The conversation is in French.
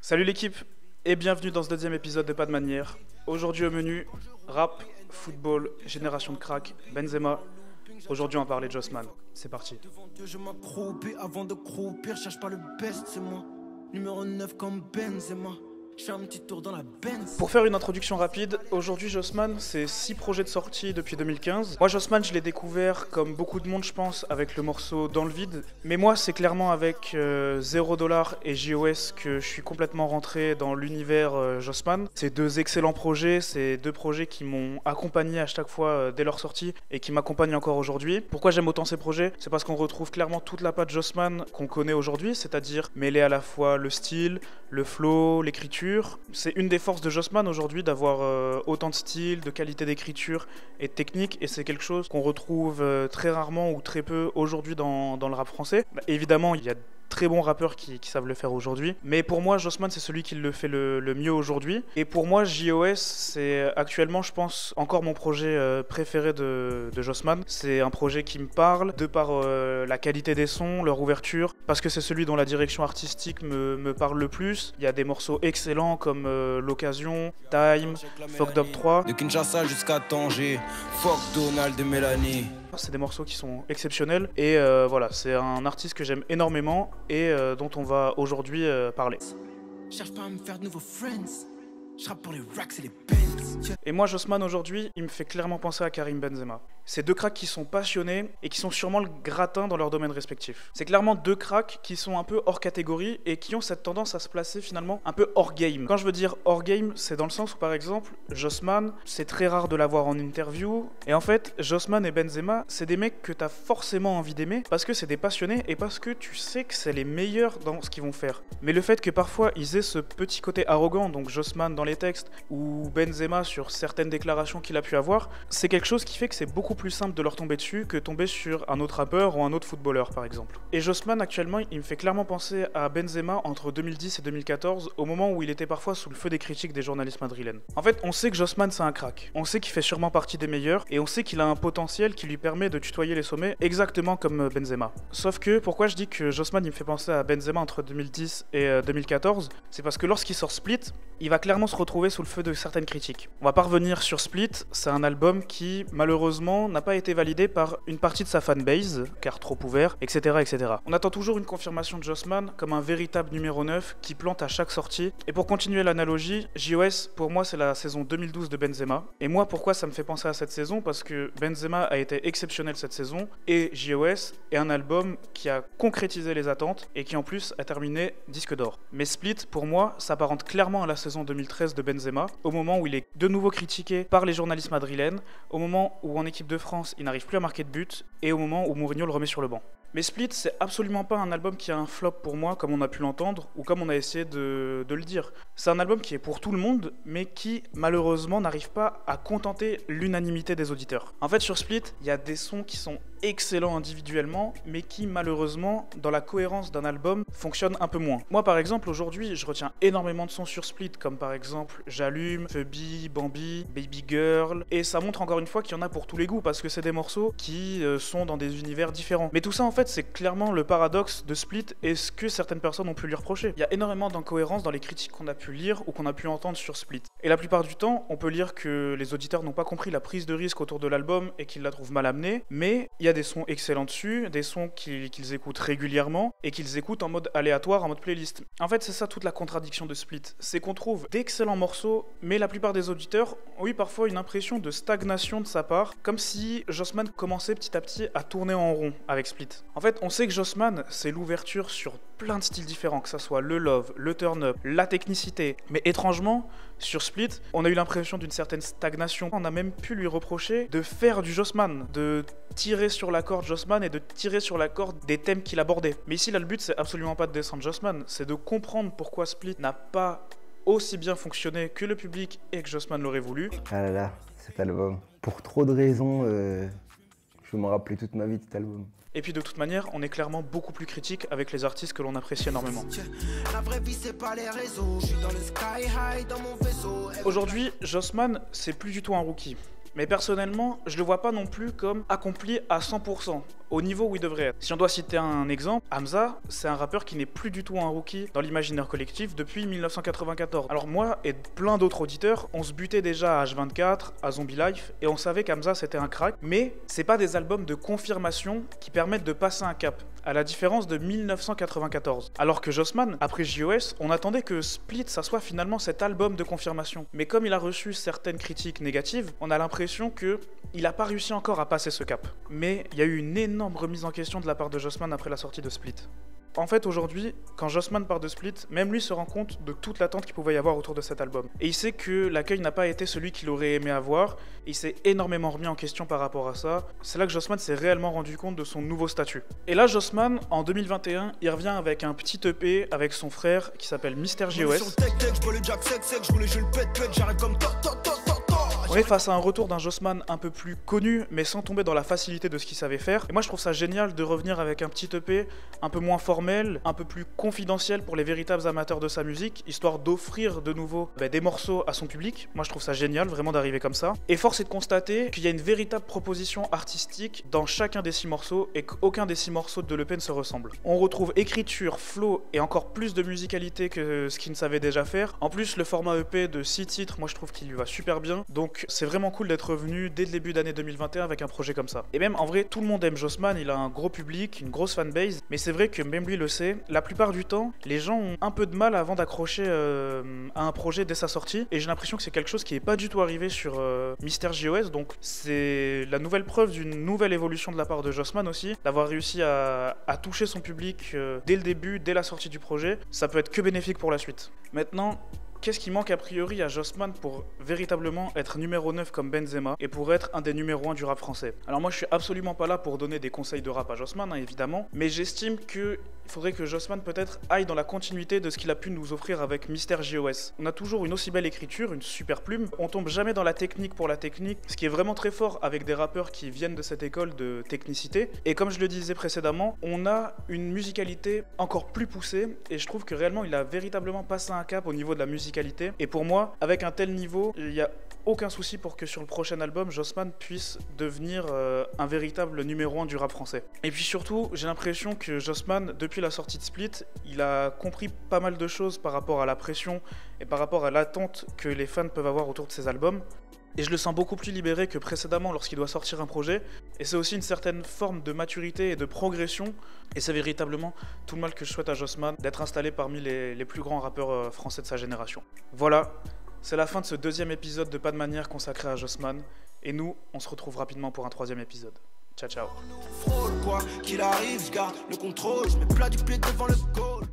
Salut l'équipe et bienvenue dans ce deuxième épisode de Pas de manière. Aujourd'hui au menu, rap, football, génération de crack, Benzema. Aujourd'hui on va parler de Jossman. C'est parti. Devant Dieu, je m'accroupis avant de croupir. Cherche pas le best, c'est moi. Numéro 9 comme Benzema. Je fais un petit tour dans la Benz. Pour faire une introduction rapide, aujourd'hui Jossman, c'est 6 projets de sortie depuis 2015. Moi Jossman, je l'ai découvert comme beaucoup de monde je pense avec le morceau Dans le vide. Mais moi c'est clairement avec $0 et JOS que je suis complètement rentré dans l'univers Jossman. C'est deux excellents projets, c'est deux projets qui m'ont accompagné à chaque fois dès leur sortie et qui m'accompagnent encore aujourd'hui. Pourquoi j'aime autant ces projets? C'est parce qu'on retrouve clairement toute la patte Jossman qu'on connaît aujourd'hui, c'est-à-dire mêler à la fois le style, le flow, l'écriture. C'est une des forces de Jossman aujourd'hui d'avoir autant de style, de qualité d'écriture et de technique, et c'est quelque chose qu'on retrouve très rarement ou très peu aujourd'hui dans le rap français. Évidemment, il y a très bons rappeurs qui savent le faire aujourd'hui, mais pour moi Jossman c'est celui qui le fait le mieux aujourd'hui, et pour moi JOS c'est actuellement je pense encore mon projet préféré de Jossman. C'est un projet qui me parle de par la qualité des sons, leur ouverture, parce que c'est celui dont la direction artistique me parle le plus. Il y a des morceaux excellents comme L'Occasion, Time, Fucked Up 3. De Kinshasa jusqu'à Tanger. Fuck Donald de Mélanie. C'est des morceaux qui sont exceptionnels et voilà, c'est un artiste que j'aime énormément et dont on va aujourd'hui parler. Cherche pas à me faire de nouveaux friends. Je rappe pour les racks et les Benz. Et moi Jossman aujourd'hui, il me fait clairement penser à Karim Benzema. C'est deux cracks qui sont passionnés et qui sont sûrement le gratin dans leur domaine respectif. C'est clairement deux cracks qui sont un peu hors catégorie et qui ont cette tendance à se placer finalement un peu hors game. Quand je veux dire hors game, c'est dans le sens où par exemple, Jossman, c'est très rare de l'avoir en interview. Et en fait, Jossman et Benzema, c'est des mecs que t'as forcément envie d'aimer parce que c'est des passionnés et parce que tu sais que c'est les meilleurs dans ce qu'ils vont faire. Mais le fait que parfois ils aient ce petit côté arrogant, donc Jossman dans les textes ou Benzema sur certaines déclarations qu'il a pu avoir, c'est quelque chose qui fait que c'est beaucoup plus simple de leur tomber dessus que tomber sur un autre rappeur ou un autre footballeur par exemple. Et Jossman actuellement il me fait clairement penser à Benzema entre 2010 et 2014, au moment où il était parfois sous le feu des critiques des journalistes madrilènes. En fait on sait que Jossman c'est un crack, on sait qu'il fait sûrement partie des meilleurs et on sait qu'il a un potentiel qui lui permet de tutoyer les sommets exactement comme Benzema. Sauf que pourquoi je dis que Jossman il me fait penser à Benzema entre 2010 et 2014, c'est parce que lorsqu'il sort Split, il va clairement se retrouver sous le feu de certaines critiques. On va pas revenir sur Split, c'est un album qui malheureusement n'a pas été validé par une partie de sa fanbase, car trop ouvert, etc., etc. On attend toujours une confirmation de Jossman comme un véritable numéro 9 qui plante à chaque sortie. Et pour continuer l'analogie, JOS pour moi c'est la saison 2012 de Benzema. Et moi pourquoi ça me fait penser à cette saison? Parce que Benzema a été exceptionnel cette saison et JOS est un album qui a concrétisé les attentes et qui en plus a terminé disque d'or. Mais Split pour moi s'apparente clairement à la saison 2013 de Benzema, au moment où il est de nouveau critiqué par les journalistes madrilènes, au moment où en équipe de France il n'arrive plus à marquer de but, et au moment où Mourinho le remet sur le banc. Mais Split, c'est absolument pas un album qui a un flop pour moi, comme on a pu l'entendre, ou comme on a essayé de le dire. C'est un album qui est pour tout le monde, mais qui, malheureusement, n'arrive pas à contenter l'unanimité des auditeurs. En fait, sur Split, il y a des sons qui sont excellents individuellement, mais qui, malheureusement, dans la cohérence d'un album, fonctionnent un peu moins. Moi, par exemple, aujourd'hui, je retiens énormément de sons sur Split, comme par exemple J'allume, Phoebe, Bambi, Baby Girl, et ça montre encore une fois qu'il y en a pour tous les goûts, parce que c'est des morceaux qui sont dans des univers différents. Mais tout ça, en fait, c'est clairement le paradoxe de Split et ce que certaines personnes ont pu lui reprocher. Il y a énormément d'incohérences dans les critiques qu'on a pu lire ou qu'on a pu entendre sur Split. Et la plupart du temps, on peut lire que les auditeurs n'ont pas compris la prise de risque autour de l'album et qu'ils la trouvent mal amenée, mais il y a des sons excellents dessus, des sons qu'ils écoutent régulièrement et qu'ils écoutent en mode aléatoire, en mode playlist. En fait, c'est ça toute la contradiction de Split, c'est qu'on trouve d'excellents morceaux, mais la plupart des auditeurs ont eu parfois une impression de stagnation de sa part, comme si Jossman commençait petit à petit à tourner en rond avec Split. En fait, on sait que Jossman, c'est l'ouverture sur plein de styles différents, que ça soit le love, le turn-up, la technicité. Mais étrangement, sur Split, on a eu l'impression d'une certaine stagnation. On a même pu lui reprocher de faire du Jossman, de tirer sur la corde Jossman et de tirer sur la corde des thèmes qu'il abordait. Mais ici, là, le but, c'est absolument pas de descendre Jossman, c'est de comprendre pourquoi Split n'a pas aussi bien fonctionné que le public et que Jossman l'aurait voulu. Ah là là, cet album. Pour trop de raisons, je vais me rappeler toute ma vie de cet album. Et puis de toute manière, on est clairement beaucoup plus critique avec les artistes que l'on apprécie énormément. Aujourd'hui, Jossman, c'est plus du tout un rookie. Mais personnellement, je le vois pas non plus comme accompli à 100%, au niveau où il devrait être. Si on doit citer un exemple, Hamza, c'est un rappeur qui n'est plus du tout un rookie dans l'imaginaire collectif depuis 1994. Alors moi et plein d'autres auditeurs, on se butait déjà à H24, à Zombie Life, et on savait qu'Hamza c'était un crack, mais c'est pas des albums de confirmation qui permettent de passer un cap, à la différence de 1994. Alors que Jossman, après JOS, on attendait que Split ça soit finalement cet album de confirmation. Mais comme il a reçu certaines critiques négatives, on a l'impression que il n'a pas réussi encore à passer ce cap. Mais il y a eu une énorme remise en question de la part de Jossman après la sortie de Split. En fait, aujourd'hui, quand Jossman part de Split, même lui se rend compte de toute l'attente qu'il pouvait y avoir autour de cet album. Et il sait que l'accueil n'a pas été celui qu'il aurait aimé avoir, et il s'est énormément remis en question par rapport à ça. C'est là que Jossman s'est réellement rendu compte de son nouveau statut. Et là, Jossman, en 2021, il revient avec un petit EP avec son frère qui s'appelle Mister JOS. On est face à un retour d'un Jossman un peu plus connu, mais sans tomber dans la facilité de ce qu'il savait faire. Et moi je trouve ça génial de revenir avec un petit EP un peu moins formel, un peu plus confidentiel pour les véritables amateurs de sa musique, histoire d'offrir de nouveau des morceaux à son public. Moi je trouve ça génial vraiment d'arriver comme ça. Et force est de constater qu'il y a une véritable proposition artistique dans chacun des 6 morceaux et qu'aucun des 6 morceaux de l'EP ne se ressemble. On retrouve écriture, flow et encore plus de musicalité que ce qu'il ne savait déjà faire. En plus le format EP de 6 titres, moi je trouve qu'il lui va super bien. Donc c'est vraiment cool d'être revenu dès le début d'année 2021 avec un projet comme ça. Et même en vrai, tout le monde aime Jossman, il a un gros public, une grosse fanbase, mais c'est vrai que même lui le sait, la plupart du temps, les gens ont un peu de mal avant d'accrocher à un projet dès sa sortie, et j'ai l'impression que c'est quelque chose qui est pas du tout arrivé sur Mister JOS, donc c'est la nouvelle preuve d'une nouvelle évolution de la part de Jossman aussi, d'avoir réussi à toucher son public dès le début, dès la sortie du projet. Ça peut être que bénéfique pour la suite. Maintenant, qu'est-ce qui manque a priori à Jossman pour véritablement être numéro 9 comme Benzema et pour être un des numéros 1 du rap français? Alors moi je suis absolument pas là pour donner des conseils de rap à Jossman, évidemment, mais j'estime qu'il faudrait que Jossman peut-être aille dans la continuité de ce qu'il a pu nous offrir avec Mister JOS. On a toujours une aussi belle écriture, une super plume, on tombe jamais dans la technique pour la technique, ce qui est vraiment très fort avec des rappeurs qui viennent de cette école de technicité, et comme je le disais précédemment, on a une musicalité encore plus poussée, et je trouve que réellement il a véritablement passé un cap au niveau de la musique. Et pour moi, avec un tel niveau, il n'y a aucun souci pour que sur le prochain album, Jossman puisse devenir un véritable numéro 1 du rap français. Et puis surtout, j'ai l'impression que Jossman, depuis la sortie de Split, il a compris pas mal de choses par rapport à la pression et par rapport à l'attente que les fans peuvent avoir autour de ses albums. Et je le sens beaucoup plus libéré que précédemment lorsqu'il doit sortir un projet. Et c'est aussi une certaine forme de maturité et de progression. Et c'est véritablement tout le mal que je souhaite à Jossman d'être installé parmi les plus grands rappeurs français de sa génération. Voilà, c'est la fin de ce 2e épisode de Pas de manière consacré à Jossman. Et nous, on se retrouve rapidement pour un 3e épisode. Ciao, ciao. Frôle quoi qu'il arrive, je garde le contrôle, je mets plat du pied devant le goal.